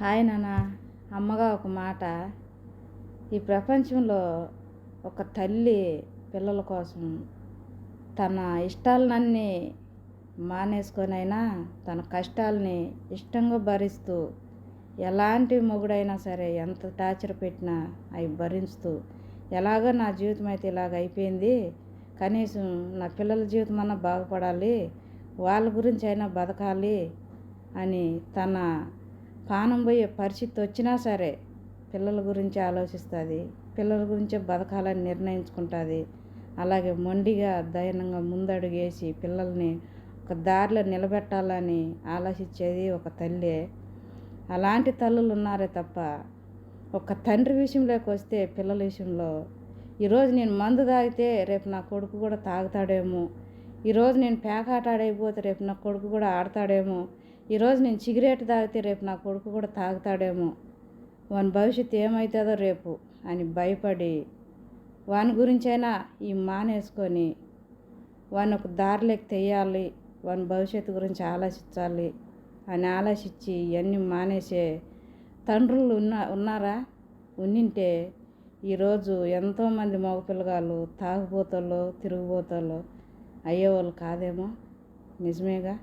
Hi నాన్న. అమ్మగా ఒక మాట. ఈ ప్రపంచంలో ఒక తల్లి పిల్లల కోసం తన ఇష్టాలన్నీ మానేసుకొనైనా తన కష్టాలని ఇష్టంగా భరిస్తూ, ఎలాంటి మొగుడైనా సరే ఎంత టార్చర్ పెట్టినా అవి భరిస్తూ, ఎలాగో నా జీవితం అయితే ఇలాగ అయిపోయింది, కనీసం నా పిల్లల జీవితం అన్నా బాగుపడాలి, వాళ్ళ గురించి అయినా బతకాలి అని తన ప్రాణం పోయే పరిస్థితి వచ్చినా సరే పిల్లల గురించి ఆలోచిస్తుంది, పిల్లల గురించే బతకాలని నిర్ణయించుకుంటుంది. అలాగే మొండిగా ధైర్యంగా ముందడుగేసి పిల్లల్ని ఒక దారిలో నిలబెట్టాలని ఆలోచించేది ఒక తల్లి. అలాంటి తల్లులు ఉన్నారే తప్ప ఒక తండ్రి విషయంలోకి వస్తే పిల్లల విషయంలో, ఈరోజు నేను మందు తాగితే రేపు నా కొడుకు కూడా తాగుతాడేమో, ఈరోజు నేను పేకాట ఆడైపోతే రేపు నా కొడుకు కూడా ఆడతాడేమో, ఈరోజు నేను సిగరెట్ తాగితే రేపు నా కొడుకు కూడా తాగుతాడేమో, వాని భవిష్యత్తు ఏమవుతుందో రేపు అని భయపడి వాని గురించైనా ఈ మానేసుకొని వాని ఒక దారిలోకి తెయ్యాలి, వాని భవిష్యత్తు గురించి ఆలోచించాలి అని ఆలోచించి ఇవన్నీ మానేసే తండ్రులు ఉన్నారా? ఉండింటే ఈరోజు ఎంతోమంది మగపిల్లగాళ్ళు తాగుబోతోళ్ళు తిరుగుబోతోళ్ళు అయ్యేవాళ్ళు కాదేమో. నిజమేగా.